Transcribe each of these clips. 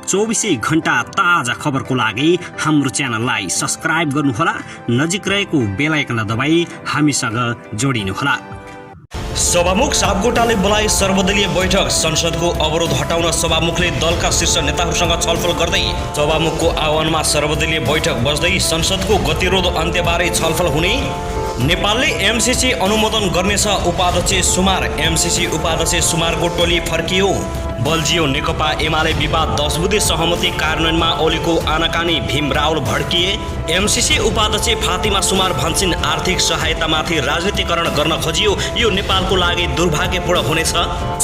24 घण्टा ताजा खबरको लागि हाम्रो च्यानललाई सब्स्क्राइब गर्नुहोला, नजिक रहेको बेल आइकन दबाई हामीसँग जोडिनुहोला। सभामुख सापकोटाले बोलाए सर्वदलीय बैठक। संसदको अवरोध हटाउन सभामुखले दलका शीर्ष नेताहरूसँग छलफल गर्दै। सभामुखको आह्वानमा सर्वदलीय बैठक बस्दै संसदको गतिरोध अन्त्यबारे छलफल हुने। नेपालले एमसीसी अनुमोदन गर्नेछ उपाध्यक्ष सुमार। एमसीसी उपाध्यक्ष सुमारको टोली फर्कियो। बल्जियो नेकपा एमाले विवाद 10 बुँदे सहमति कार्यान्वयनमा ओलीको आनाकानी। भीम रावल भड्किए। एमसीसी उपाध्यक्ष फातिमा सुमार भन्छन् आर्थिक सहायतामाथि राजनीतिकरण गर्न खोजियो, यो नेपालको लागि दुर्भाग्यपूर्ण हुनेछ।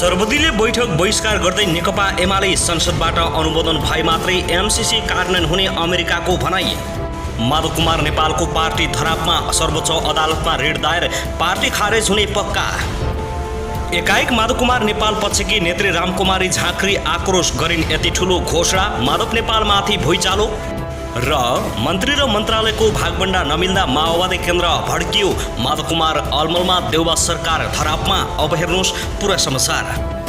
सर्वदलीय बैठक बहिष्कार गर्दै नेकपा एमाले। संसदबाट अनुमोदन भए मात्रै एमसीसी कार्यान्वयन हुने अमेरिकाको भनाई। माधव कुमार नेपालको पार्टी धरापमा। सर्वोच्च अदालतमा रिट दायर, पार्टी खारेज हुने पक्का। एकाएक माधव कुमार नेपाल पक्षकी नेत्री रामकुमारी झाँक्री आक्रोश गरिन्। यति ठुलो घोषणा, माधव नेपालमाथि भुइँचालो। र मन्त्री र मन्त्रालयको भागभण्डा नमिल्दा माओवादी केन्द्र भड्कियो। माधव कुमार अलमलमा, देउबा सरकार धरापमा। अब हेर्नुहोस् पुरा समाचार।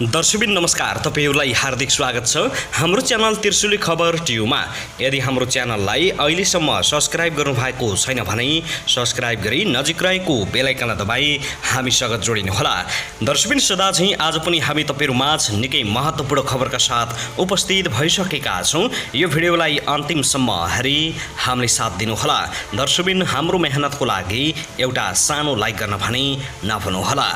दर्शकबिन नमस्कार, तपाईहरूलाई हार्दिक स्वागत छ हाम्रो च्यानल त्रिशुली खबर टियुमा। यदि हाम्रो च्यानललाई अहिलेसम्म सब्स्क्राइब गर्नुभएको छैन भने सब्स्क्राइब गरी नजिक रहेको बेल आइकन दबाई हामीसँग जोडिनुहोला। दर्शकबिन सदा चाहिँ आज पनि हामी तपाईहरुमाझ निकै महत्त्वपूर्ण खबरका साथ उपस्थित भइसकेका छौं। यो भिडियोलाई अन्तिमसम्म हेरी हामीले साथ दिनुहोला। दर्शकबिन हाम्रो मेहनतको लागि एउटा सानो लाइक गर्न भने नभुल्नुहोला।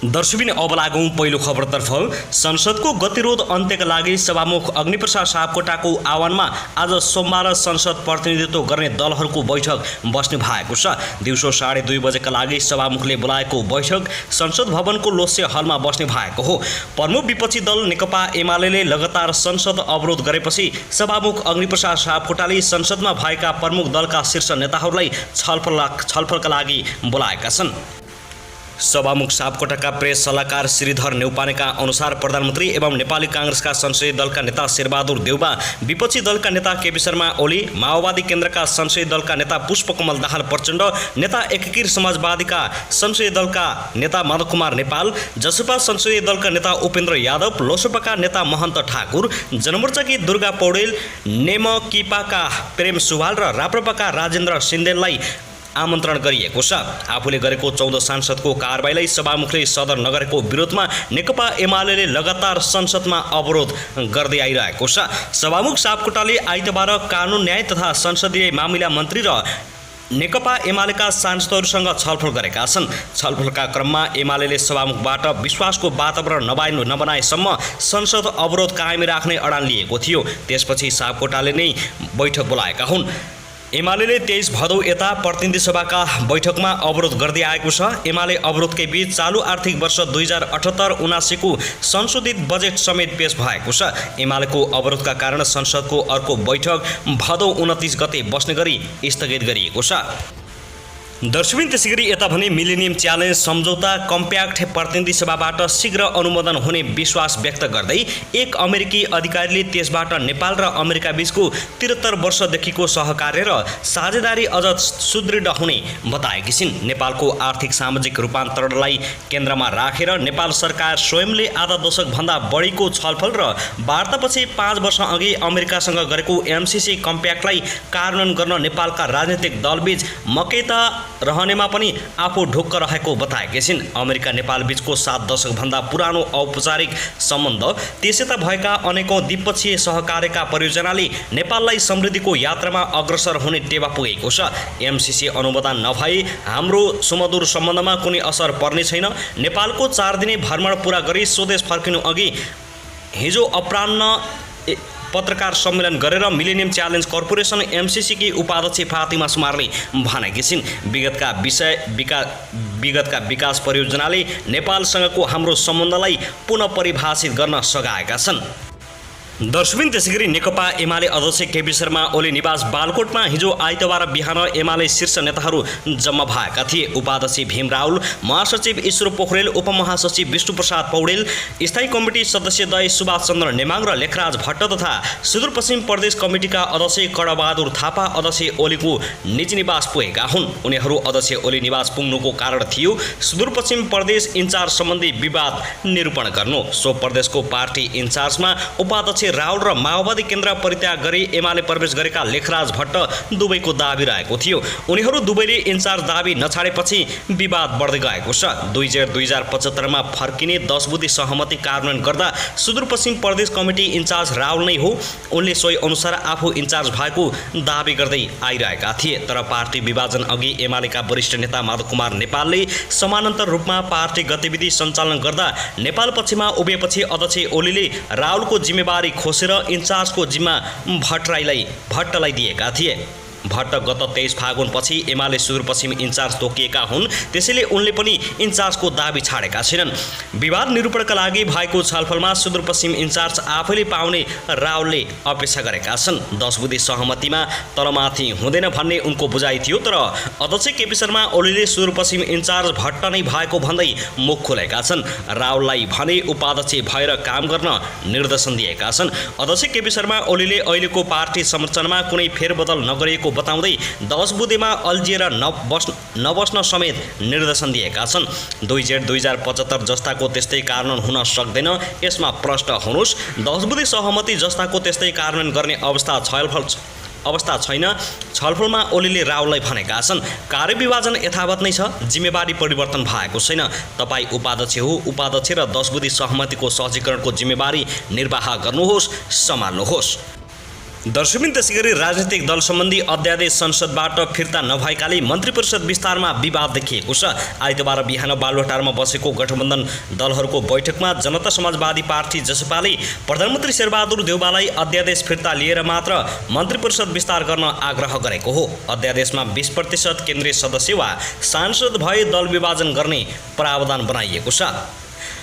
दर्शकबिन अब लागौं पहिलो खबरतर्फ। संसदको गतिरोध अन्त्यका लागि सभामुख अग्निप्रसाद सापकोटाको आह्वानमा आज सोमबार संसद प्रतिनिधित्व गर्ने दलहरूको बैठक बस्ने भएको छ। दिउँसो 2:30 बजेका लागि सभामुखले बोलाएको बैठक संसद भवनको लोस्य हलमा बस्ने भएको हो। प्रमुख विपक्षी दल नेकपा एमाले लगातार संसद अवरोध गरेपछि सभामुख अग्निप्रसाद सापकोटाले संसदमा भएका प्रमुख दलका शीर्ष नेताहरूलाई छलफलका लागि बोलाएका छन्। सभामुख सापकोटाका प्रेस सल्लाहकार श्रीधर नेउपानेका अनुसार प्रधानमन्त्री एवं नेपाली कांग्रेसका संसदीय दलका नेता शेरबहादुर देउबा, विपक्षी दलका नेता केपी शर्मा ओली, माओवादी केन्द्रका संसदीय दलका नेता पुष्पकमल दाहाल प्रचण्ड, नेता एकीकृत समाजवादीका संसदीय दलका नेता माधव कुमार नेपाल, जसपा संसदीय दलका नेता उपेन्द्र यादव, लोसपाका नेता महन्त ठाकुर, जनमोर्चाकी दुर्गा पौडेल, नेमकिपाका प्रेम सुवाल र राप्रपाका राजेन्द्र सिन्देललाई आमन्त्रण गरिएको छ। आफूले गरेको 14 सांसदको कारबाहीलाई सभामुखले सदर नगरेको विरोधमा नेकपा एमाले लगातार संसदमा अवरोध गर्दै आइरहेको छ। सभामुख सापकोटाले आइतबार कानुन न्याय तथा संसदीय मामिला मन्त्री र नेकपा एमालेका सांसदहरूसँग छलफल गरेका छन्। छलफलका क्रममा एमाले सभामुखबाट विश्वासको वातावरण नबनाएसम्म संसद अवरोध कायम राख्ने अडान लिएको थियो। त्यसपछि सापकोटाले नै बैठक बोलाएका हुन्। एमाले 23 भदौ यता प्रतिनिधि सभाका बैठकमा अवरोध गर्दै आएको छ। एमाले अवरोधकै बीच चालु आर्थिक वर्ष 2078-79 को संशोधित बजेट समेत पेश भएको छ। एमालेको अवरोधका कारण संसदको अर्को बैठक भदौ 29 गते बस्ने गरी स्थगित गरिएको छ। दर्शकबिन त्यसैगरी यता भने मिलेनियम च्यालेन्ज सम्झौता कम्प्याक्ट प्रतिनिधि सभाबाट शीघ्र अनुमोदन हुने विश्वास व्यक्त गर्दै एक अमेरिकी अधिकारीले त्यसबाट नेपाल र अमेरिका बीचको 73 वर्षदेखिको सहकार्य र साझेदारी अझ सुदृढ हुने बताएकी छिन्। नेपालको आर्थिक सामाजिक रूपान्तरणलाई केन्द्रमा राखेर नेपाल सरकार स्वयंले आधा दशकभन्दा बढीको छलफल र वार्तापछि 5 वर्ष अघि अमेरिकासँग गरेको एमसीसी कम्प्याक्टलाई कार्यान्वयन गर्न नेपालका राजनीतिक दलबीच मकैता रहनेमा पनि आफू ढुक्क रहेको बताएकी छिन्। अमेरिका नेपाल बीचको 7 दशकभन्दा पुरानो औपचारिक सम्बन्ध, त्यसैता भएका अनेकौं द्विपक्षीय सहकार्यका परियोजनाले नेपाललाई समृद्धिको यात्रामा अग्रसर हुने टेवा पुगेको छ। एमसीसी अनुमोदन नभए हाम्रो सुमधुर सम्बन्धमा कुनै असर पर्ने छैन। नेपालको 4 दिने भ्रमण पूरा गरी स्वदेश फर्किनु अघि हिजो अपराह्न पत्रकार सम्मेलन गरेर मिलेनियम च्यालेन्ज कर्पोरेसन एमसीसी की उपाध्यक्ष फातिमा सुमारले भनेकी छिन्। विगतका विकास परियोजनाले नेपालसँगको हाम्रो सम्बन्धलाई पुनः परिभाषित गर्न सघाएका छन्। दर्शकबिन त्यसैगरी नेकपा एमाले अध्यक्ष केपी शर्मा ओली निवास बालकोटमा हिजो आइतबार बिहान एमाले शीर्ष नेताहरू जम्मा भएका थिए। उपाध्यक्ष भीम राउल, महासचिव ईश्वर पोखरेल, उपमहासचिव विष्णुप्रसाद पौडेल, स्थायी कमिटी सदस्यद्वय सुभाष चन्द्र नेमाङ र लेखराज भट्ट तथा सुदूरपश्चिम प्रदेश कमिटीका अध्यक्ष कडबहादुर थापा अध्यक्ष ओलीको निजी निवास पुगेका हुन्। उनीहरू अध्यक्ष ओली निवास पुग्नुको कारण थियो सुदूरपश्चिम प्रदेश इन्चार्ज सम्बन्धी विवाद निरूपण गर्नु। सो प्रदेशको पार्टी इन्चार्जमा उपाध्यक्ष राउल र माओवादी केन्द्र परित्याग गरी एमाले प्रवेश गरेका लेखराज भट्ट दुवैको दाबी रहेको थियो। उनीहरू दुवैले इन्चार्ज दाबी नछाडेपछि विवाद बढ्दै गएको छ। 2 जेठ 2075 मा फर्किने 10 बुँदे सहमति कार्यान्वयन गर्दा सुदूरपश्चिम प्रदेश कमिटी इन्चार्ज राउल नै हो। उनले सोही अनुसार आफू इन्चार्ज भएको दाबी गर्दै आइरहेका थिए। तर पार्टी विभाजन अघि एमालेका वरिष्ठ नेता माधव कुमार नेपालले समानान्तर रूपमा पार्टी गतिविधि सञ्चालन गर्दा नेपाल पक्षमा उभिएपछि अध्यक्ष ओलीले राउलको जिम्मेवारी खोसेर इन्चार्जको जिम्मा भट्टलाई दिएका थिए। भट्ट गत 23 फागुनपछि एमाले सुदूरपश्चिम इन्चार्ज तोकिएका हुन्। त्यसैले उनले पनि इन्चार्जको दाबी छाडेका छैनन्। विवाद निरूपणका लागि भएको छलफलमा सुदूरपश्चिम इन्चार्ज आफैले पाउने राउलले अपेक्षा गरेका छन्। 10 बुँदे सहमतिमा तलमाथि हुँदैन भन्ने उनको बुझाइ थियो। तर अध्यक्ष केपी शर्मा ओलीले सुदूरपश्चिम इन्चार्ज भट्ट नै भएको भन्दै मुख खोलेका छन्। राउललाई भने उपाध्यक्ष भएर काम गर्न निर्देशन दिएका छन्। अध्यक्ष केपी शर्मा ओलीले अहिलेको पार्टी संरचनामा कुनै फेरबदल नगरिएको बताउँदै 10 बुँदेमा अल्झिएर नबस्न समेत निर्देशन दिएका छन्। 2 जेठ 2075 जस्ताको त्यस्तै कार्यान्वयन हुन सक्दैन, यसमा प्रष्ट हुनुहोस्। 10 बुँदे सहमति जस्ताको त्यस्तै कार्यान्वयन गर्ने अवस्था छैन। छलफलमा ओलीले राउललाई भनेका छन्, कार्यविभाजन यथावत नै छ, जिम्मेवारी परिवर्तन भएको छैन। तपाईँ उपाध्यक्ष हो, उपाध्यक्ष र 10 बुँदे सहमतिको सहजीकरणको जिम्मेवारी निर्वाह गर्नुहोस्, सम्हाल्नुहोस्। दर्शकबिन त्यसैगरी राजनीतिक दल सम्बन्धी अध्यादेश संसदबाट फिर्ता नभएकाले मन्त्री परिषद विस्तारमा विवाद देखिएको छ। आइतबार बिहान बालुवाटारमा बसेको गठबन्धन दलहरूको बैठकमा जनता समाजवादी पार्टी जसपाले प्रधानमन्त्री शेरबहादुर देउवालाई अध्यादेश फिर्ता लिएर मात्र मन्त्री परिषद विस्तार गर्न आग्रह गरेको हो। अध्यादेशमा 20% केन्द्रीय सदस्य वा सांसद भए दल विभाजन गर्ने प्रावधान बनाइएको छ।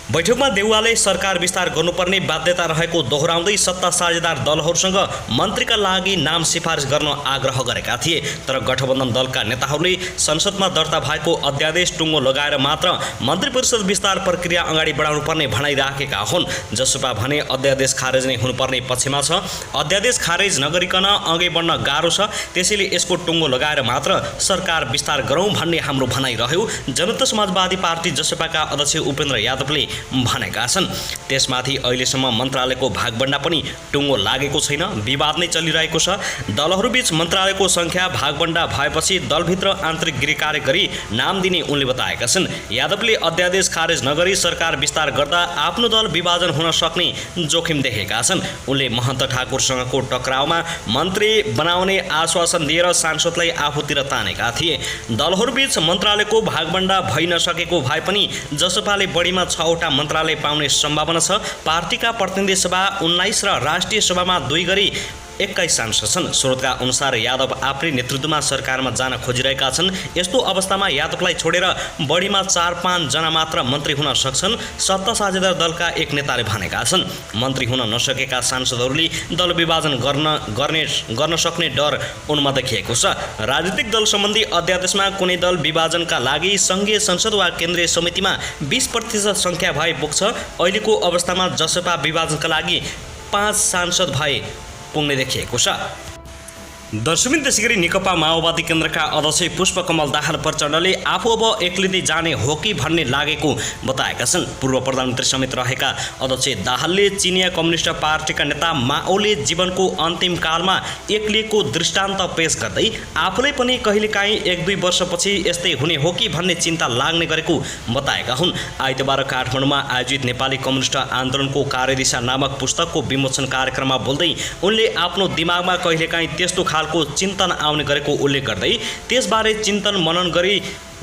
बैठकमा देउवाले सरकार विस्तार गर्नुपर्ने बाध्यता रहेको दोहोऱ्याउँदै सत्ता साझेदार दलहरूसँग मन्त्रीका लागि नाम सिफारिस गर्न आग्रह गरेका थिए। तर गठबन्धन दलका नेताहरूले संसदमा दर्ता भएको अध्यादेश टुङ्गो लगाएर मात्र मन्त्री परिषद विस्तार प्रक्रिया अगाडि बढाउनुपर्ने भनाइराखेका हुन्। जसपा भने अध्यादेश खारेज नै हुनुपर्ने पक्षमा छ। अध्यादेश खारेज नगरिकन अघि बढ्न गाह्रो छ, त्यसैले यसको टुङ्गो लगाएर मात्र सरकार विस्तार गरौँ भन्ने हाम्रो भनाइरह्यो। जनता समाजवादी पार्टी जसपाका अध्यक्ष उपेन्द्र यादवले भनेका छन्। त्यसमाथि अहिलेसम्म मन्त्रालयको भागबण्डा पनि टुङ्गो लागेको छैन, विवाद नै चलिरहेको छ। दलहरूबीच मन्त्रालयको सङ्ख्या भागबण्डा भएपछि दलभित्र आन्तरिक गृहकार्य गरी नाम दिने उनले बताएका छन्। यादवले अध्यादेश खारेज नगरी सरकार विस्तार गर्दा आफ्नो दल विभाजन हुन सक्ने जोखिम देखेका छन्। उनले महन्त ठाकुरसँगको टक्राउमा मन्त्री बनाउने आश्वासन दिएर सांसदलाई आफूतिर तानेका थिए। दलहरूबीच मन्त्रालयको भागबण्डा भइ नसकेको भए पनि जसपाले बढीमा 6 वटा मन्त्रालय पाउने सम्भावना छ। पार्टीका प्रतिनिधि सभा 19 र राष्ट्रिय सभामा 2 गरी 21 सांसद छन्। स्रोतका अनुसार यादव आफ्नै नेतृत्वमा सरकारमा जान खोजिरहेका छन्। यस्तो अवस्थामा यादवलाई छोडेर बढीमा 4-5 जना मात्र मन्त्री हुन सक्छन्, सत्ता साझेदार दलका एक नेताले भनेका छन्। मन्त्री हुन नसकेका सांसदहरूले दल विभाजन गर्न सक्ने डर उनमा देखिएको छ। राजनीतिक दल सम्बन्धी अध्यादेशमा कुनै दल विभाजनका लागि सङ्घीय संसद वा केन्द्रीय समितिमा 20% सङ्ख्या भए पुग्छ। अहिलेको अवस्थामा जसपा विभाजनका लागि 5 सांसद भए पुग्ने देखिएको छ। दर्शकबिन त्यसैगरी नेकपा माओवादी केन्द्रका अध्यक्ष पुष्पकमल दाहाल प्रचण्डले आफू अब एक्लिँदै जाने हो कि भन्ने लागेको बताएका छन्। पूर्व प्रधानमन्त्री समेत रहेका अध्यक्ष दाहालले चिनिया कम्युनिस्ट पार्टीका नेता माओले जीवनको अन्तिम कालमा एक्लिएको दृष्टान्त पेश गर्दै आफूलाई पनि कहिलेकाहीँ 1-2 वर्षपछि यस्तै हुने हो कि भन्ने चिन्ता लाग्ने गरेको बताएका हुन्। आइतबार काठमाडौँमा आयोजित नेपाली कम्युनिस्ट आन्दोलनको कार्यदिशा नामक पुस्तकको विमोचन कार्यक्रममा बोल्दै उनले आफ्नो दिमागमा कहिलेकाहीँ त्यस्तो को चिन्तन आउने गरेको उल्लेख गर्दै त्यसबारे चिन्तन मनन गरी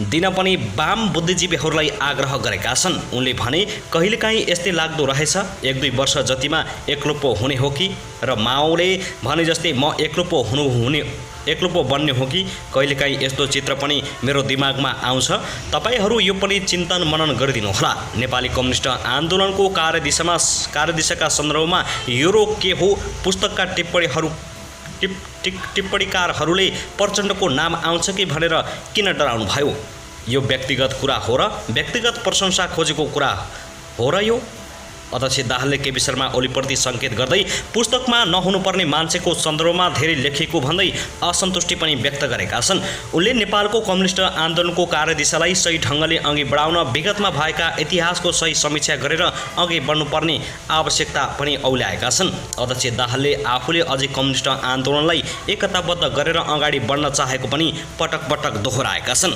दिन पनि वाम बुद्धिजीवीहरूलाई आग्रह गरेका छन्। उनले भने कहिलेकाहीँ यस्तै लाग्दो रहेछ 1-2 वर्ष जतिमा एक्लो पो हुने हो कि, र माओले भने जस्तै म एक्लो पो एक्लो पो बन्ने हो कि कहिलेकाहीँ यस्तो चित्र पनि मेरो दिमागमा आउँछ। तपाईहरू यो पनि चिन्तन मनन गरिदिनु होला। नेपाली कम्युनिस्ट आन्दोलनको कार्यदिशाका सन्दर्भमा यो रोग के हो? पुस्तकका टिप्पणीकारहरूले प्रचण्डको नाम आउँछ कि भनेर किन डराउनु भयो? यो व्यक्तिगत कुरा हो र व्यक्तिगत प्रशंसा खोजेको कुरा हो र यो? अध्यक्ष दाहालले केपी शर्मा ओलीप्रति सङ्केत गर्दै पुस्तकमा नहुनुपर्ने मान्छेको सन्दर्भमा धेरै लेखिएको भन्दै असन्तुष्टि पनि व्यक्त गरेका छन्। उनले नेपालको कम्युनिस्ट आन्दोलनको कार्यदिशालाई सही ढङ्गले अघि बढाउन विगतमा भएका इतिहासको सही समीक्षा गरेर अघि बढ्नुपर्ने आवश्यकता पनि औल्याएका छन्। अध्यक्ष दाहालले आफूले अझै कम्युनिस्ट आन्दोलनलाई एकताबद्ध गरेर अगाडि बढ्न चाहेको पनि पटक पटक दोहोऱ्याएका छन्।